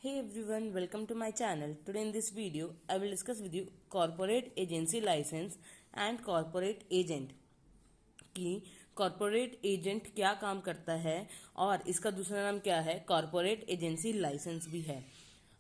Hey everyone, welcome to my channel. Today in this video, I will discuss with you corporate agency license and corporate agent कि corporate agent क्या काम करता है और इसका दूसरा नाम क्या है, कॉरपोरेट एजेंसी लाइसेंस भी है।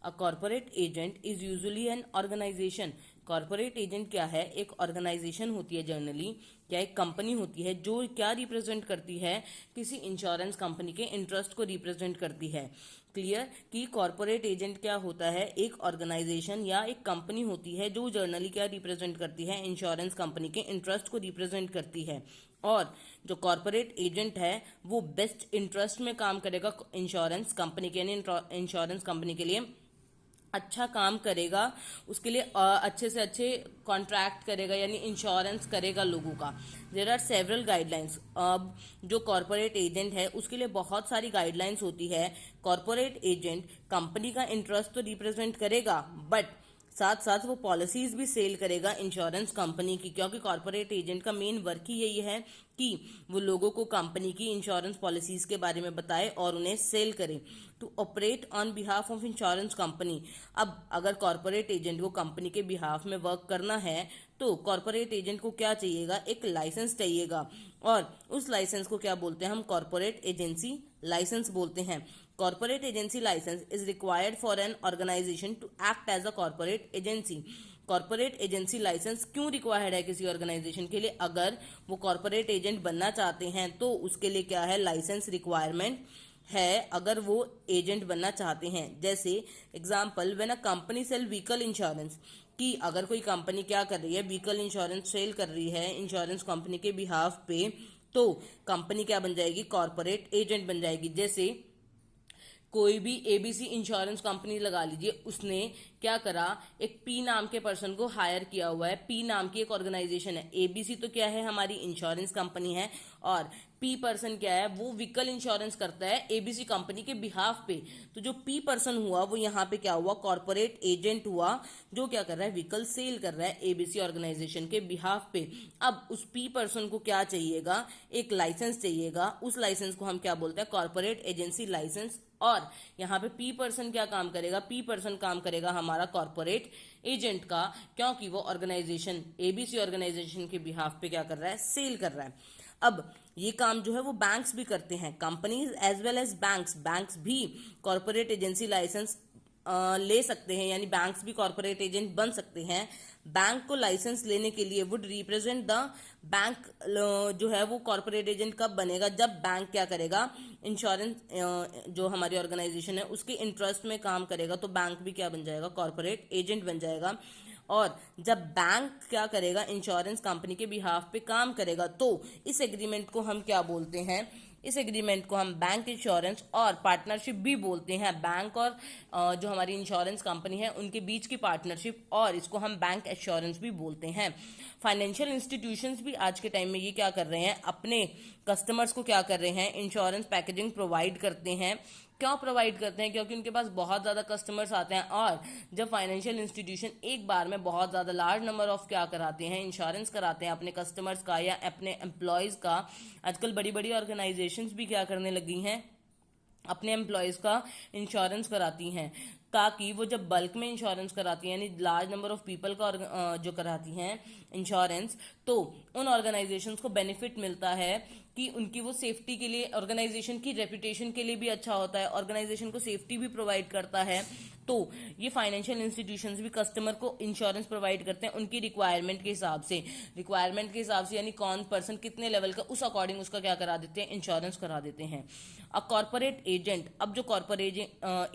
A corporate agent is usually an organisation. Corporate agent क्या है, एक ऑर्गेनाइजेशन होती है जनरली, या एक कंपनी होती है जो क्या रिप्रेजेंट करती है, किसी इंश्योरेंस कंपनी के इंटरेस्ट को रिप्रेजेंट करती है। क्लियर कि कॉरपोरेट एजेंट क्या होता है, एक ऑर्गेनाइजेशन या एक कंपनी होती है जो जनरली क्या रिप्रेजेंट करती है, इंश्योरेंस कंपनी के इंटरेस्ट को रिप्रेजेंट करती है। और जो कॉरपोरेट एजेंट है वो बेस्ट इंटरेस्ट में काम करेगा इंश्योरेंस कंपनी के, यानी इंश्योरेंस कंपनी के लिए अच्छा काम करेगा, उसके लिए अच्छे से अच्छे कॉन्ट्रैक्ट करेगा, यानी इंश्योरेंस करेगा लोगों का। There are several guidelines. अब जो कॉरपोरेट एजेंट है उसके लिए बहुत सारी गाइडलाइंस होती है। कॉरपोरेट एजेंट कंपनी का इंटरेस्ट तो रिप्रेजेंट करेगा, बट साथ साथ वो पॉलिसीज भी सेल करेगा इंश्योरेंस कंपनी की, क्योंकि कॉरपोरेट एजेंट का मेन वर्क ही यही है कि वो लोगों को कंपनी की इंश्योरेंस पॉलिसीज के बारे में बताए और उन्हें सेल करे, to operate on behalf of insurance company. अब अगर कॉरपोरेट एजेंट को कंपनी के बिहाफ में वर्क करना है तो कॉरपोरेट एजेंट को क्या चाहिएगा, एक लाइसेंस चाहिएगा, और उस लाइसेंस को क्या बोलते हैं हम, कॉरपोरेट एजेंसी लाइसेंस बोलते हैं। Corporate agency license is required for an organisation to act as a corporate agency. Corporate agency license क्यों रिक्वायर्ड है किसी ऑर्गेनाइजेशन के लिए, अगर वो कॉरपोरेट एजेंट बनना चाहते हैं तो उसके लिए क्या है, लाइसेंस रिक्वायरमेंट है अगर वो एजेंट बनना चाहते हैं। जैसे example, when a company sell vehicle insurance, कि अगर कोई कंपनी क्या कर रही है, व्हीकल इंश्योरेंस सेल कर रही है इंश्योरेंस कंपनी के बिहाफ पे, तो कंपनी क्या बन जाएगी, कॉरपोरेट एजेंट बन जाएगी। जैसे कोई भी एबीसी इंश्योरेंस कंपनी लगा लीजिए, उसने क्या करा, एक पी नाम के पर्सन को हायर किया हुआ है। पी नाम की एक ऑर्गेनाइजेशन है, एबीसी तो क्या है, हमारी इंश्योरेंस कंपनी है, और पी पर्सन क्या है, वो व्हीकल इंश्योरेंस करता है एबीसी कंपनी के बिहाफ पे। तो जो पी पर्सन हुआ वो यहाँ पे क्या हुआ, कॉरपोरेट एजेंट हुआ, जो क्या कर रहा है, व्हीकल सेल कर रहा है एबीसी ऑर्गेनाइजेशन के बिहाफ पे। अब उस पी पर्सन को क्या चाहिएगा, एक लाइसेंस चाहिएगा। उस लाइसेंस को हम क्या बोलते हैं, कॉरपोरेट एजेंसी लाइसेंस। और यहाँ पे पी पर्सन क्या काम करेगा, पी पर्सन काम करेगा हमारा कॉरपोरेट एजेंट का, क्योंकि वो ऑर्गेनाइजेशन एबीसी ऑर्गेनाइजेशन के बिहाफ पे क्या कर रहा है, सेल कर रहा है। अब ये काम जो है वो बैंक्स भी करते हैं, companies as well as banks भी कॉरपोरेट एजेंसी लाइसेंस ले सकते हैं, यानी बैंक्स भी कॉरपोरेट एजेंट बन सकते हैं। बैंक को लाइसेंस लेने के लिए वुड रिप्रेजेंट द बैंक, जो है वो कॉरपोरेट एजेंट कब बनेगा, जब बैंक क्या करेगा, इंश्योरेंस जो हमारी ऑर्गेनाइजेशन है उसके इंटरेस्ट में काम करेगा, तो बैंक भी क्या बन जाएगा, कॉरपोरेट एजेंट बन जाएगा। और जब बैंक क्या करेगा, इंश्योरेंस कंपनी के बिहाफ पे काम करेगा, तो इस एग्रीमेंट को हम क्या बोलते हैं, इस एग्रीमेंट को हम बैंक इंश्योरेंस और पार्टनरशिप भी बोलते हैं। बैंक और जो हमारी इंश्योरेंस कंपनी है उनके बीच की पार्टनरशिप, और इसको हम बैंक एश्योरेंस भी बोलते हैं। फाइनेंशियल इंस्टीट्यूशंस भी आज के टाइम में ये क्या कर रहे हैं, अपने कस्टमर्स को क्या कर रहे हैं, इंश्योरेंस पैकेजिंग प्रोवाइड करते हैं। क्यों प्रोवाइड करते हैं, क्योंकि उनके पास बहुत ज़्यादा कस्टमर्स आते हैं, और जब फाइनेंशियल इंस्टीट्यूशन एक बार में बहुत ज़्यादा लार्ज नंबर ऑफ क्या कराते हैं, इंश्योरेंस कराते हैं अपने कस्टमर्स का या अपने एम्प्लॉयज़ का। आजकल बड़ी बड़ी ऑर्गेनाइजेशंस भी क्या करने लगी हैं, अपने एम्प्लॉयज का इंश्योरेंस कराती हैं, ताकि वो जब बल्क में इंश्योरेंस कराती हैं, यानी लार्ज नंबर ऑफ पीपल का जो कराती हैं इंश्योरेंस, तो उन ऑर्गेनाइजेशंस को बेनिफिट मिलता है कि उनकी वो सेफ्टी के लिए, ऑर्गेनाइजेशन की रेपुटेशन के लिए भी अच्छा होता है, ऑर्गेनाइजेशन को सेफ्टी भी प्रोवाइड करता है। तो ये फाइनेंशियल इंस्टीट्यूशंस भी कस्टमर को इंश्योरेंस प्रोवाइड करते हैं उनकी रिक्वायरमेंट के हिसाब से, यानी कौन पर्सन कितने लेवल का, उस अकॉर्डिंग उसका क्या करा देते हैं, इंश्योरेंस करा देते हैं। अ कॉर्पोरेट एजेंट, अब जो कॉर्पोरेट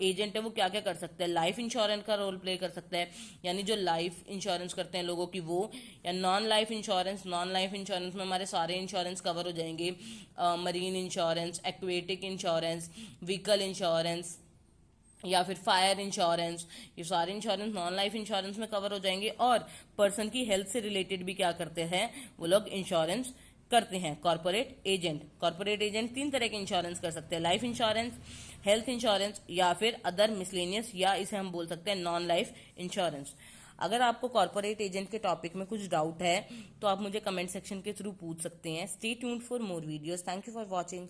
एजेंट है वो क्या क्या कर सकता है, लाइफ इंश्योरेंस का रोल प्ले कर सकता है, यानी जो लाइफ इंश्योरेंस करते हैं लोगों की वो, या नॉन लाइफ इंश्योरेंस में हमारे सारे इंश्योरेंस कवर हो जाएंगे, marine insurance, aquatic insurance, vehicle insurance, या फिर फायर इंश्योरेंस, ये सारे इंश्योरेंस नॉन लाइफ इंश्योरेंस में कवर हो जाएंगे। और पर्सन की हेल्थ से रिलेटेड भी क्या करते हैं वो लोग, इंश्योरेंस करते हैं। कॉर्पोरेट एजेंट तीन तरह के इंश्योरेंस कर सकते हैं, लाइफ इंश्योरेंस, हेल्थ इंश्योरेंस, या फिर अदर मिसलेनियस, या इसे हम बोल सकते हैं नॉन लाइफ इंश्योरेंस। अगर आपको कॉर्पोरेट एजेंट के टॉपिक में कुछ डाउट है तो आप मुझे कमेंट सेक्शन के थ्रू पूछ सकते हैं। Stay tuned for more videos. Thank you for watching.